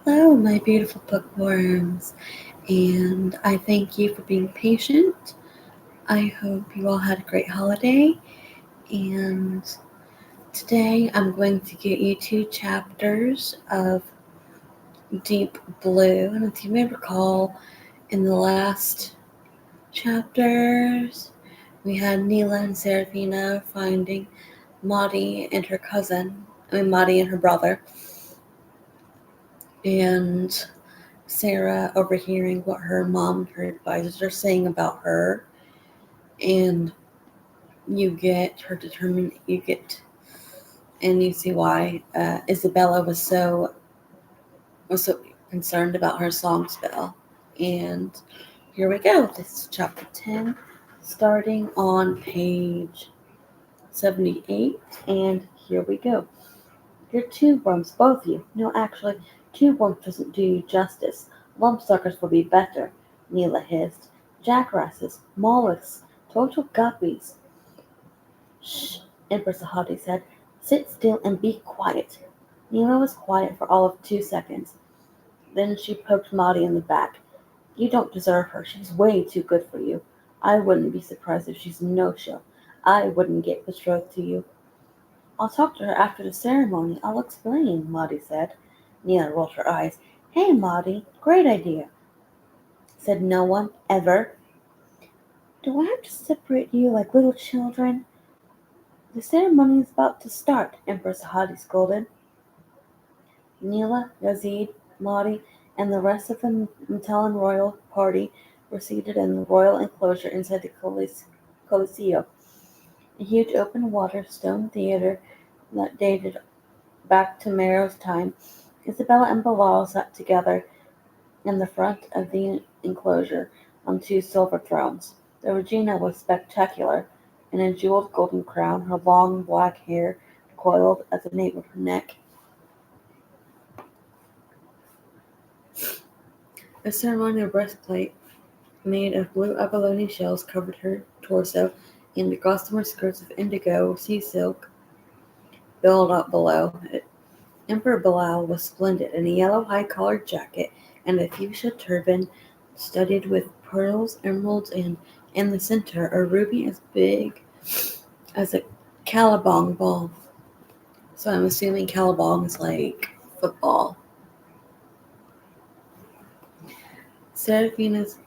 Hello, my beautiful bookworms, and I thank you for being patient. I hope you all had a great holiday, and today I'm going to get you two chapters of Deep Blue. And if you may recall, in the last chapters, we had Neela and Seraphina finding Maudie and her cousin, Maudie and her brother, and Sarah overhearing what her mom and her advisors are saying about her, and you get, and you see why Isabella was so concerned about her song spell. And here we go. This is chapter 10, starting on page 78, and here we go. You're two worms, both of you. No, actually, two worms doesn't do you justice. Lumpsuckers will be better, Neela hissed. Jackrasses, mollusks, total guppies. Shh, Empress Ahati said. Sit still and be quiet. Neela was quiet for all of 2 seconds. Then she poked Maudie in the back. You don't deserve her. She's way too good for you. I wouldn't be surprised if she's no-show. I wouldn't get betrothed to you. I'll talk to her after the ceremony. I'll explain, Maudie said. Neela rolled her eyes. Hey, Maudie, great idea, said no one, ever. Do I have to separate you like little children? The ceremony is about to start, Empress Hadi scolded. Neela, Yazid, Maudie, and the rest of the Matellan royal party were seated in the royal enclosure inside the Coliseo, a huge open-water stone theater that dated back to Mero's time. Isabella and Bilal sat together in the front of the enclosure on two silver thrones. The Regina was spectacular, in a jeweled golden crown, her long black hair coiled at the nape of her neck. A ceremonial breastplate made of blue abalone shells covered her torso, and the gossamer skirts of indigo sea silk billowed up below. Emperor Bilal was splendid in a yellow high-collared jacket and a fuchsia turban studded with pearls, emeralds, and in the center a ruby as big as a Caliban ball. So I'm assuming Caliban is like football. Serafina's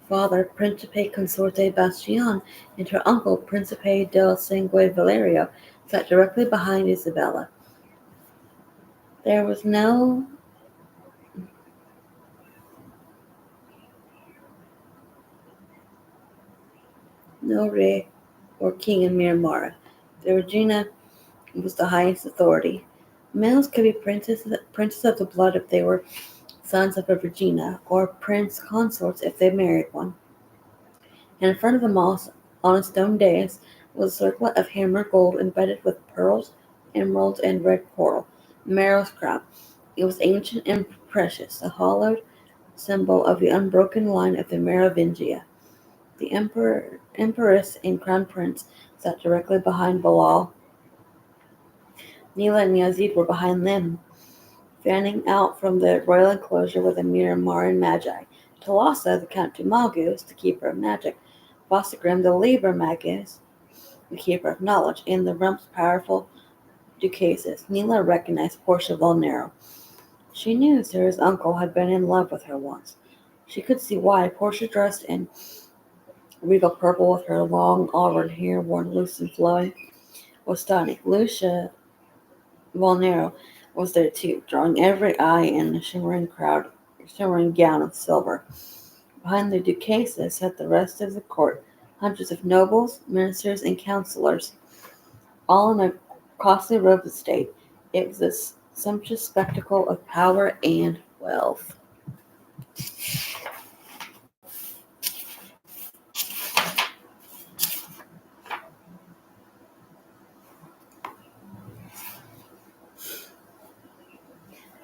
father, Principe Consorte Bastian, and her uncle, Principe del Sangue Valerio, sat directly behind Isabella. There was no Rey or king in Miramara. The Regina was the highest authority. Males could be princes of the blood if they were sons of a Regina, or prince consorts if they married one. And in front of them all, on a stone dais, was a circlet of hammered gold embedded with pearls, emeralds, and red coral, Mero's crown. It was ancient and precious, a hollowed symbol of the unbroken line of the Merovingia. The empress and crown prince sat directly behind Bilal. Neela and Yazid were behind them, fanning out from the royal enclosure with a Miramaran magi. Talassa, the Count de Magus, the keeper of magic, Vossagrim, the Liber Magus, the keeper of knowledge, and the realm's powerful Ducases. Neela recognized Portia Volnero. She knew Sarah's uncle had been in love with her once. She could see why. Portia, dressed in regal purple with her long auburn hair worn loose and flowing, was stunning. Lucia Volnero was there too, drawing every eye in a shimmering gown of silver. Behind the Ducases sat the rest of the court, hundreds of nobles, ministers, and councillors, all in a costly robe of state. It was a sumptuous spectacle of power and wealth.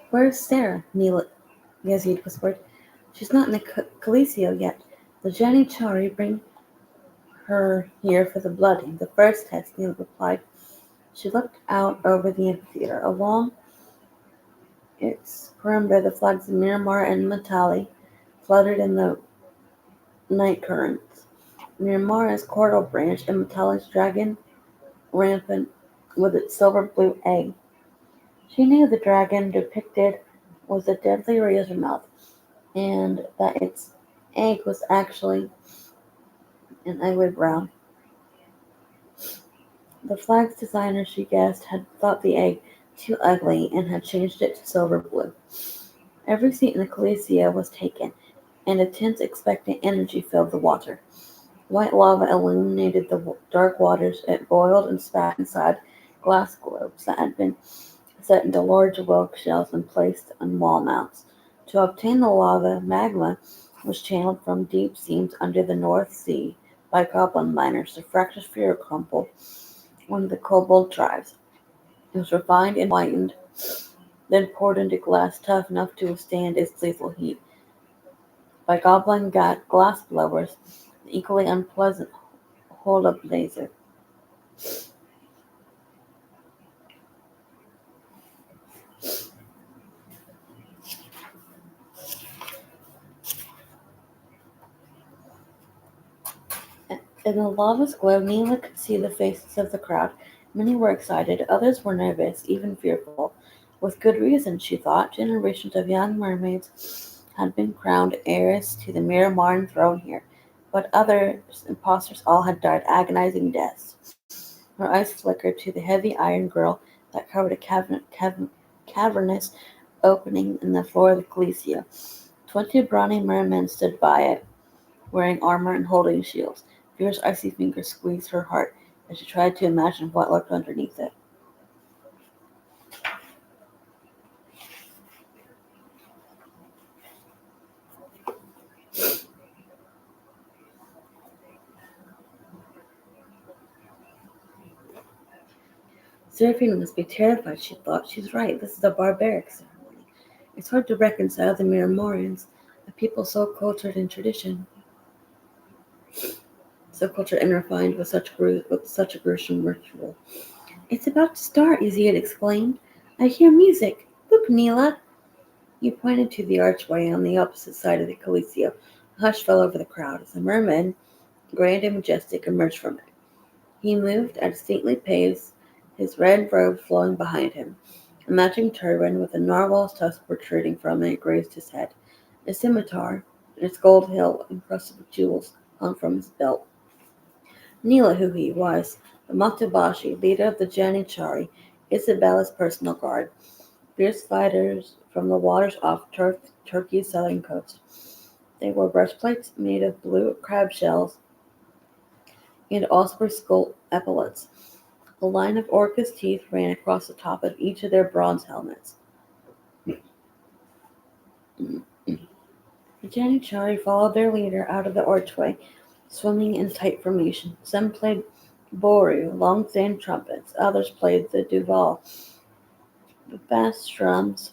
Where's Sarah? Yazid whispered. She's not in the Coliseo yet. The Janitari bring her here for the blooding, the first test, Neil replied. She looked out over the amphitheater. A long Its perimeter, the flags of Miramar and Matali fluttered in the night currents. Miramar's coral branch and Matali's dragon rampant with its silver-blue egg. She knew the dragon depicted was a deadly razor mouth, and that its egg was actually an ugly brown. The flag's designer, she guessed, had thought the egg too ugly and had changed it to silver blue. Every seat in the Coliseum was taken, and a tense, expectant energy filled the water. White lava illuminated the dark waters. It boiled and spat inside glass globes that had been set into large wilk shells and placed on wall mounts. To obtain the lava, magma was channeled from deep seams under the North Sea by goblin miners to fracture crumple one of the kobold tribes. It was refined and whitened, then poured into glass tough enough to withstand its lethal heat by goblin glass blowers, the equally unpleasant hold-up laser. In the lava's glow, Neela could see the faces of the crowd. Many were excited, others were nervous, even fearful. With good reason, she thought. Generations of young mermaids had been crowned heiress to the Miramarn throne here, but other impostors all had died agonizing deaths. Her eyes flickered to the heavy iron grille that covered a cavernous opening in the floor of the Coliseum. 20 brawny mermen stood by it, wearing armor and holding shields. Fierce icy fingers squeezed her heart as she tried to imagine what lurked underneath it. Seraphina must be terrified, she thought. She's right. This is a barbaric ceremony. It's hard to reconcile the Miramorians, a people so cultured and refined with such a gruesome ritual. It's about to start, Izzy exclaimed. I hear music. Look, Neela. He pointed to the archway on the opposite side of the Coliseo. A hush fell over the crowd as a merman, grand and majestic, emerged from it. He moved at a stately pace, his red robe flowing behind him. A matching turban with a narwhal's tusk protruding from it grazed his head. A scimitar, its gold hilt encrusted with jewels, hung from his belt. Neela, who he was, the Matabashi, leader of the Janichari, Isabella's personal guard, fierce fighters from the waters off Turkey's southern coast. They wore breastplates made of blue crab shells and osprey skull epaulets. A line of orcas' teeth ran across the top of each of their bronze helmets. The Janichari followed their leader out of the archway, swimming in tight formation. Some played boru, long thin trumpets. Others played the duval, the bass drums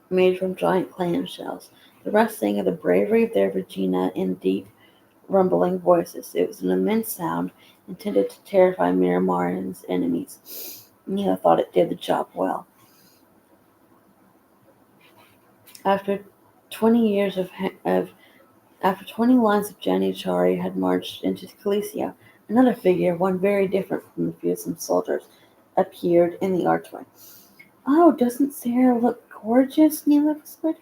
made from giant clam shells. The rest sang of the bravery of their Regina in deep, rumbling voices. It was an immense sound intended to terrify Miramar's enemies. Neela thought it did the job well. After 20 years of After 20 lines of Janitschari had marched into the Coliseum, another figure, one very different from the fearsome soldiers, appeared in the archway. Oh, doesn't Sarah look gorgeous? Neela whispered.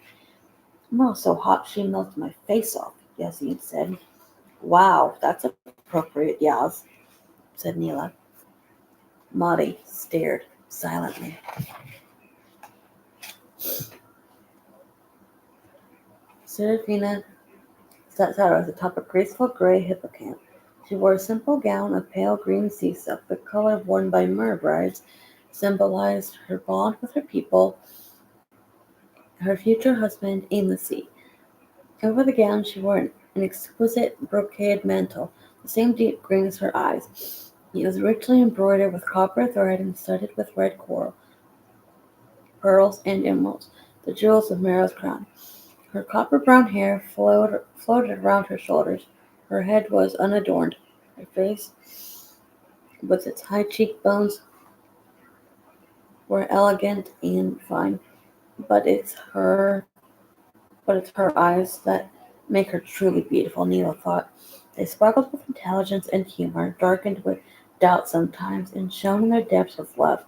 Merle so hot she melted my face off, Yazid said. Wow, that's appropriate, Yaz, said Neela. Maudie stared silently. Seraphina sat at the top of a graceful gray hippocamp. She wore a simple gown of pale green sea silk. The color worn by mer brides symbolized her bond with her people, her future husband, and the sea. Over the gown she wore an exquisite brocade mantle, the same deep green as her eyes. It was richly embroidered with copper thread and studded with red coral, pearls, and emeralds, the jewels of Meryl's crown. Her copper-brown hair floated around her shoulders. Her head was unadorned. Her face, with its high cheekbones were elegant and fine, but it's her eyes that make her truly beautiful, Neela thought. They sparkled with intelligence and humor, darkened with doubt sometimes, and shone in their depths of love,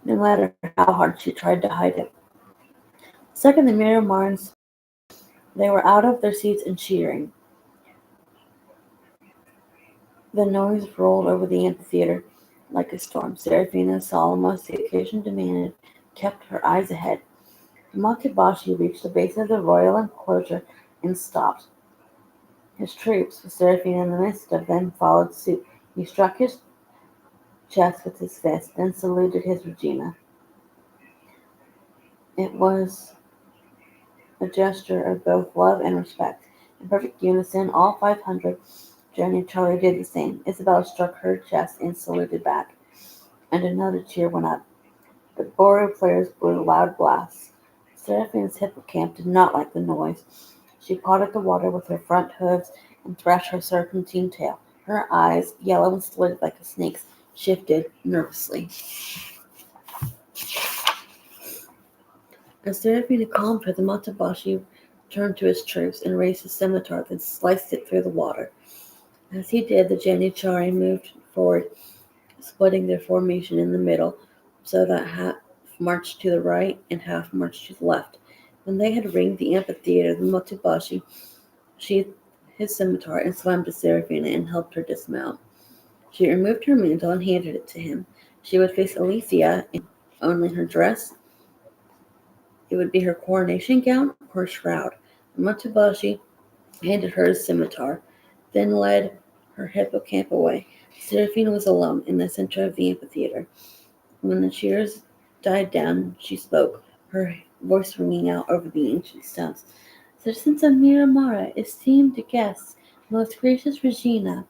no matter how hard she tried to hide it. The second the mirror Marn spoke, they were out of their seats and cheering. The noise rolled over the amphitheater like a storm. Seraphina, solemn as the occasion demanded, kept her eyes ahead. Matabashi reached the base of the royal enclosure and stopped. His troops, with Seraphina in the midst of them, followed suit. He struck his chest with his fist, then saluted his Regina. It was a gesture of both love and respect. In perfect unison, all 500, Jenny and Charlie did the same. Isabella struck her chest and saluted back, and another cheer went up. The Boreal players blew loud blasts. Seraphina's hippocamp did not like the noise. She pawed at the water with her front hooves and thrashed her serpentine tail. Her eyes, yellow and slitted like a snake's, shifted nervously. As Seraphina calmed her, the Matabashi turned to his troops and raised his scimitar, then sliced it through the water. As he did, the Janitchari moved forward, splitting their formation in the middle, so that half marched to the right and half marched to the left. When they had ringed the amphitheater, the Matabashi sheathed his scimitar and swam to Seraphina and helped her dismount. She removed her mantle and handed it to him. She would face Alethea in only her dress. It would be her coronation gown or her shroud. The Matabashi handed her his scimitar, then led her hippocamp away. Seraphina was alone in the center of the amphitheater. When the cheers died down, she spoke, her voice ringing out over the ancient stones. Citizens of Miramara, esteemed guests, most gracious Regina,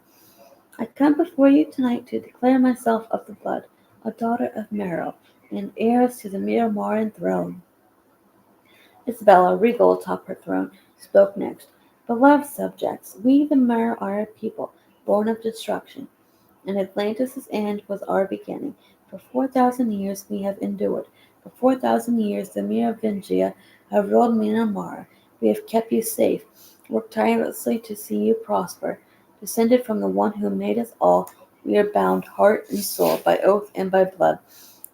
I come before you tonight to declare myself of the blood, a daughter of Merrill, and heiress to the Miramaran throne. Isabella, regal atop her throne, spoke next. Beloved subjects, we the Mer are a people, born of destruction, and Atlantis' end was our beginning. For 4,000 years we have endured. For 4,000 years the Merovingia have ruled Myanmar. We have kept you safe, worked tirelessly to see you prosper. Descended from the one who made us all, we are bound heart and soul, by oath and by blood,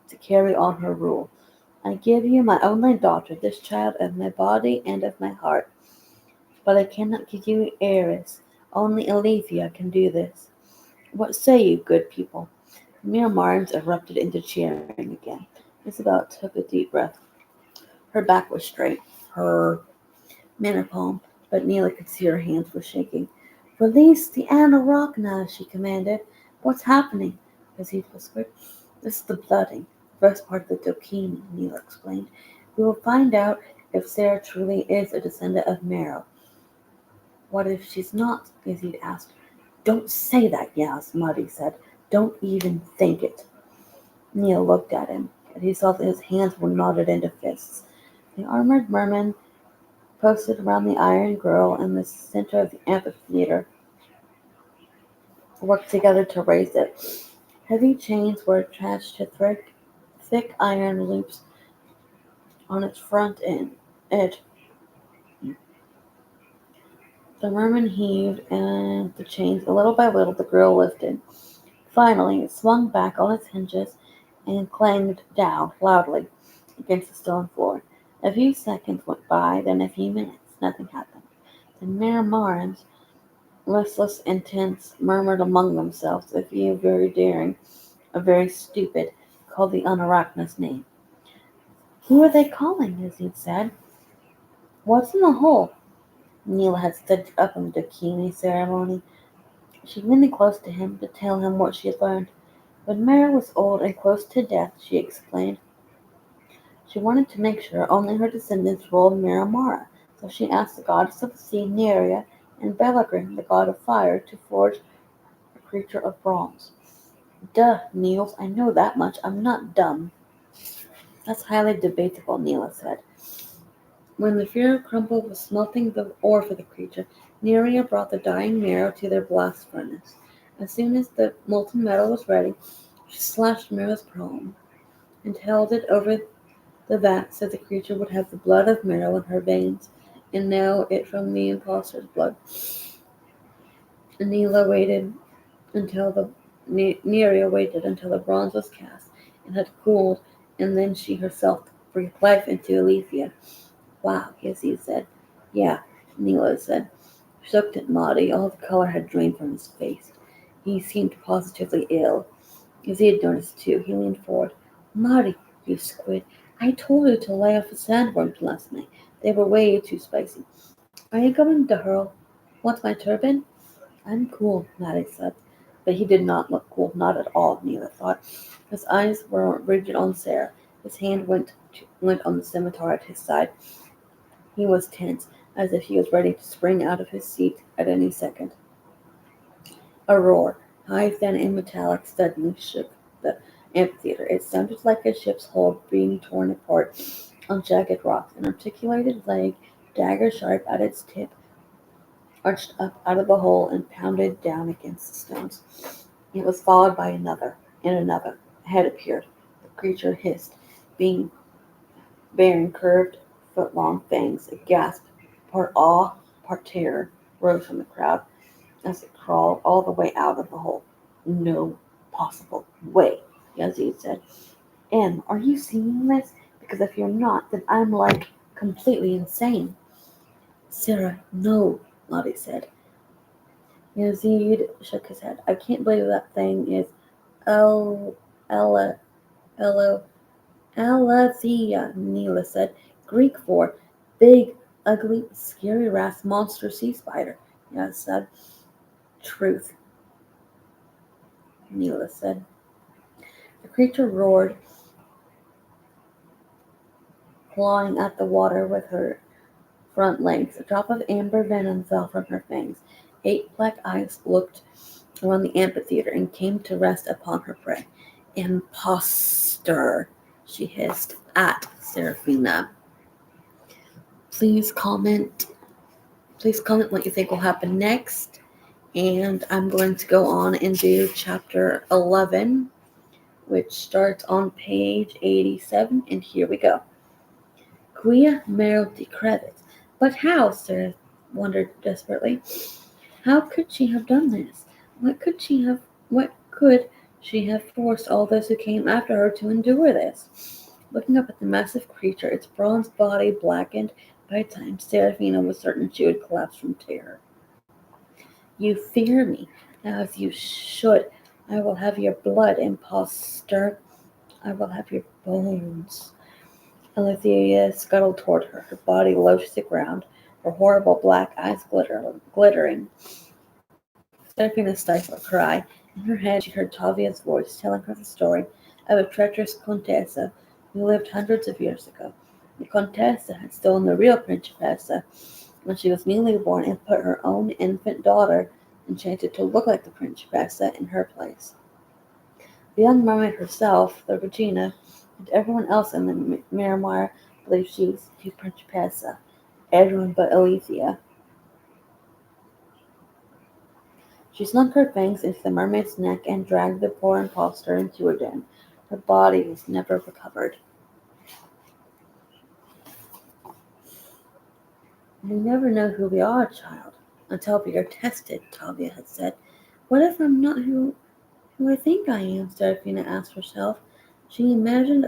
to carry on her rule. I give you my only daughter, this child of my body and of my heart. But I cannot give you heiress. Only Alethea can do this. What say you, good people? The Miramarans erupted into cheering again. Isabel took a deep breath. Her back was straight, her manner calm, but Neela could see her hands were shaking. Release the Anarachna, she commanded. What's happening? Khaziit whispered. This is the blooding, the first part of the Dokini, Neela explained. We will find out if Sarah truly is a descendant of Meryl. What if she's not? Khaziit asked. Don't say that, Yas, Muddy said. Don't even think it. Neil looked at him, and he saw that his hands were knotted into fists. The armored mermen posted around the iron girl in the center of the amphitheater worked together to raise it. Heavy chains were attached to thick iron loops on its front edge. The merman heaved, and the chains, little by little, the girl lifted. Finally, it swung back on its hinges and clanged down loudly against the stone floor. A few seconds went by, then a few minutes. Nothing happened. The Miramarans, restless and tense, murmured among themselves. A few, very daring, a very stupid, called the Anarachna's name. Who are they calling? Izzy said. What's in the hole? Neela had stood up in the Dakini ceremony. She leaned close to him to tell him what she had learned. When Mara was old and close to death, she explained, she wanted to make sure only her descendants ruled Miramara, so she asked the goddess of the sea, Nerea, and Belagrin, the god of fire, to forge a creature of bronze. Duh, Niels, I know that much. I'm not dumb. That's highly debatable, Neela said. When the Fuhrer Crumble was smelting the ore for the creature, Nerea brought the dying Marrow to their blast furnace. As soon as the molten metal was ready, she slashed Mara's palm. and held it over the vat so the creature would have the blood of Meryl in her veins, and know it from the impostor's blood. Anila waited until the Neria waited until the bronze was cast and had cooled, and then she herself breathed life into Alethea. Wow, Yazid said. Yeah, Neela said. She looked at Maudie. All the color had drained from his face. He seemed positively ill. Yazid noticed too. He leaned forward. Maudie, you squid. I told you to lay off the sandworms last night. They were way too spicy. Are you going to hurl? Want my turban? I'm cool, Maddie said. But he did not look cool, not at all, Neela thought. His eyes were rigid on Sarah. His hand went on the scimitar at his side. He was tense, as if he was ready to spring out of his seat at any second. A roar, high, thin, and metallic, suddenly shook the amphitheater. It sounded like a ship's hull being torn apart on jagged rocks. An articulated leg, dagger sharp at its tip, arched up out of the hole and pounded down against the stones. It was followed by another, and another. A head appeared. The creature hissed, being bearing curved, foot-long fangs. A gasp, part awe, part terror, rose from the crowd as it crawled all the way out of the hole. No possible way, Yazid said. Em, are you seeing this? Because if you're not, then I'm like completely insane. Sarah, no, Lottie said. Yazid shook his head. I can't believe that thing is El Ella Elo Aletheia, Neela said. Greek for big, ugly, scary wrath monster sea spider. Yaz said. Truth, Neela said. The creature roared, clawing at the water with her front legs. A drop of amber venom fell from her fangs. 8 black eyes looked around the amphitheater and came to rest upon her prey. Imposter, she hissed at Seraphina. Please comment. Please comment what you think will happen next. And I'm going to go on and do chapter 11, which starts on page 87. And here we go. Quia Meryl decrevit. But how? Sarah wondered desperately. How could she have done this? What could she have forced all those who came after her to endure this? Looking up at the massive creature, its bronze body blackened by time, Seraphina was certain she would collapse from terror. You fear me, as you should. I will have your blood, impostor. I will have your bones. Alethea scuttled toward her, her body low to the ground, her horrible black eyes glittering. Seraphina stifled a cry. In her head she heard Tavia's voice telling her the story of a treacherous Contessa who lived hundreds of years ago. The Contessa had stolen the real Principessa when she was newly born and put her own infant daughter, enchanted to look like the Principessa, in her place. The young mermaid herself, the Regina, and everyone else in the Miramar believed she was the Principessa. Everyone but Alethea. She sunk her fangs into the mermaid's neck and dragged the poor impostor into her den. Her body was never recovered. We never know who we are, child, until we are tested, Tavia had said. What if I'm not who I think I am? Seraphina asked herself. She imagined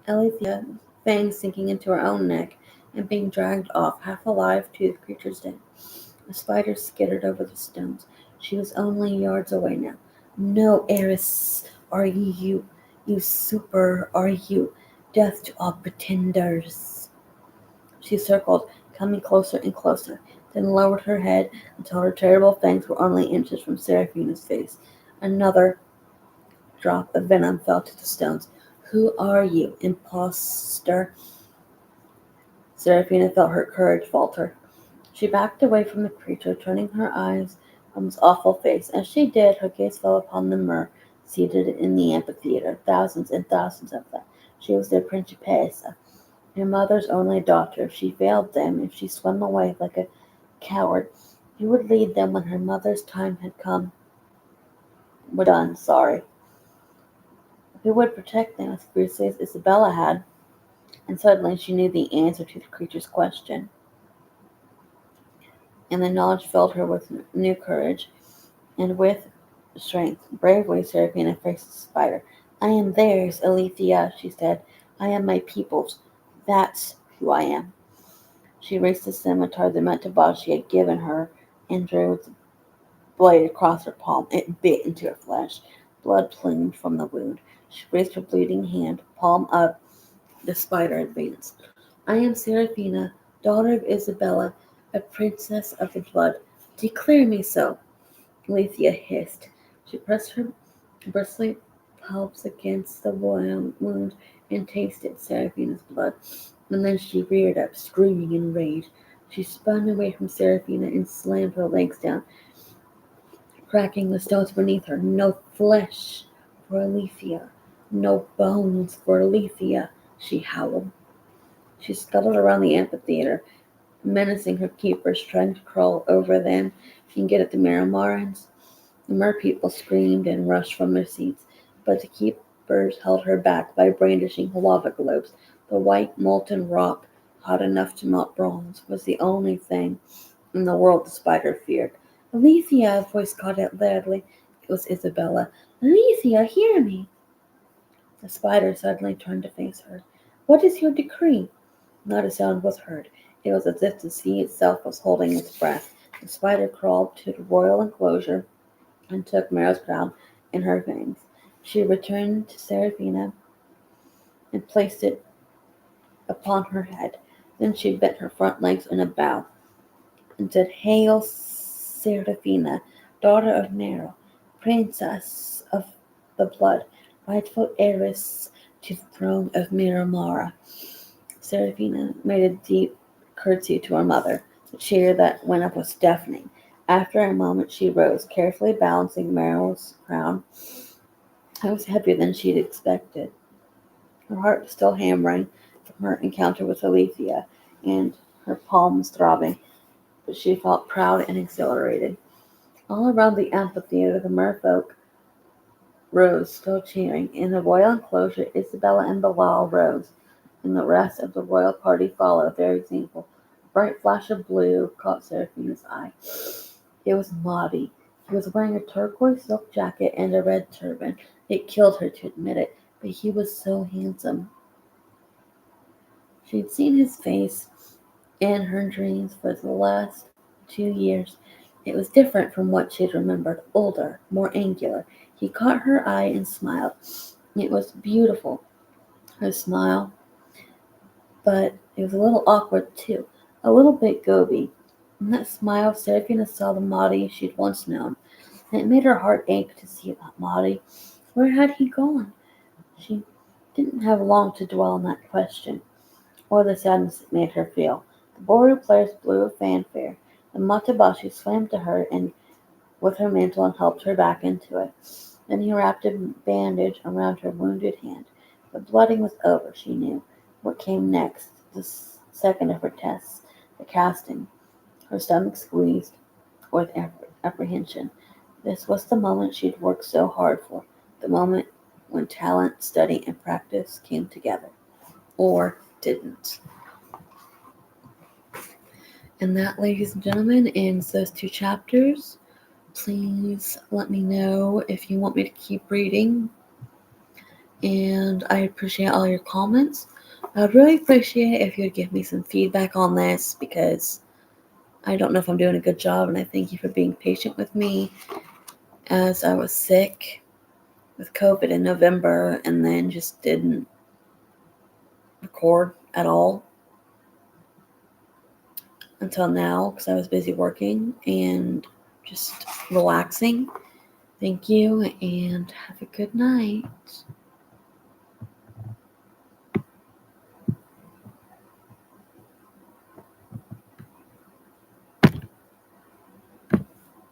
Alethea's fangs sinking into her own neck and being dragged off, half alive, to the creature's den. The spider skittered over the stones. She was only yards away now. No, Eris, are you? You super, are you? Death to all pretenders. She circled, coming closer and closer, then lowered her head until her terrible fangs were only inches from Seraphina's face. Another drop of venom fell to the stones. Who are you, impostor? Seraphina felt her courage falter. She backed away from the creature, turning her eyes from his awful face. As she did, her gaze fell upon the mer seated in the amphitheater, thousands and thousands of them. She was their Principessa, their mother's only daughter. If she failed them, if she swam away like a coward, who would lead them when her mother's time had come? We're done, sorry. Who would protect them as fiercely as Isabella had? And suddenly she knew the answer to the creature's question, and the knowledge filled her with new courage, and with strength. Bravely, Seraphina faced the spider. "I am theirs, Alethea," she said. "I am my people's. That's who I am." She raised the scimitar the Metaboshi had given her and drew its blade across her palm. It bit into her flesh. Blood plumed from the wound. She raised her bleeding hand, palm up. The spider advanced. "I am Seraphina, daughter of Isabella, a princess of the blood. Declare me so." Alethea hissed. She pressed her bristly palps against the wound and tasted Seraphina's blood. And then she reared up, screaming in rage. She spun away from Seraphina and slammed her legs down, cracking the stones beneath her. "No flesh for Alethea, no bones for Alethea," she howled. She scuttled around the amphitheater, menacing her keepers, trying to crawl over them and get at the Maramarans. The merpeople screamed and rushed from their seats, but the keepers held her back by brandishing lava globes. The white molten rock, hot enough to melt bronze, was the only thing in the world the spider feared. "Alethea!" a voice called out loudly. It was Isabella. "Alethea, hear me!" The spider suddenly turned to face her. "What is your decree?" Not a sound was heard. It was as if the sea itself was holding its breath. The spider crawled to the royal enclosure and took Mero's crown in her fangs. She returned to Seraphina and placed it upon her head. Then she bent her front legs in a bow and said, "Hail, Seraphina, daughter of Mero, princess of the blood, rightful heiress to the throne of Miramara." Seraphina made a deep curtsy to her mother. The cheer that went up was deafening. After a moment she rose, carefully balancing Meryl's crown. It was heavier than she had expected. Her heart was still hammering from her encounter with Alethea, and her palms throbbing, but she felt proud and exhilarated. All around the amphitheater the merfolk rose, still cheering. In the royal enclosure Isabella and Bilal rose, and the rest of the royal party followed their example. A bright flash of blue caught Seraphina's eye. It was Maudie. He was wearing a turquoise silk jacket and a red turban. It killed her to admit it, but he was so handsome. She had seen his face in her dreams for the last 2 years. It was different from what she had remembered, older, more angular. He caught her eye and smiled. It was beautiful, her smile, but it was a little awkward too, a little bit goby. In that smile, Seraphina saw the Maudie she'd once known, and it made her heart ache to see that Maudie. Where had he gone? She didn't have long to dwell on that question, or the sadness it made her feel. The Boru players blew a fanfare. The Matabashi swam to her and with her mantle and helped her back into it. Then he wrapped a bandage around her wounded hand. The blooding was over, she knew. What came next? The second of her tests, the casting. Her stomach squeezed with apprehension. This was the moment she'd worked so hard for, the moment when talent, study, and practice came together. Or didn't. And that, ladies and gentlemen, ends those 2 chapters. Please let me know if you want me to keep reading. And I appreciate all your comments. I'd really appreciate it if you'd give me some feedback on this because I don't know if I'm doing a good job, and I thank you for being patient with me as I was sick with COVID in November and then just didn't record at all until now because I was busy working and just relaxing. Thank you and have a good night.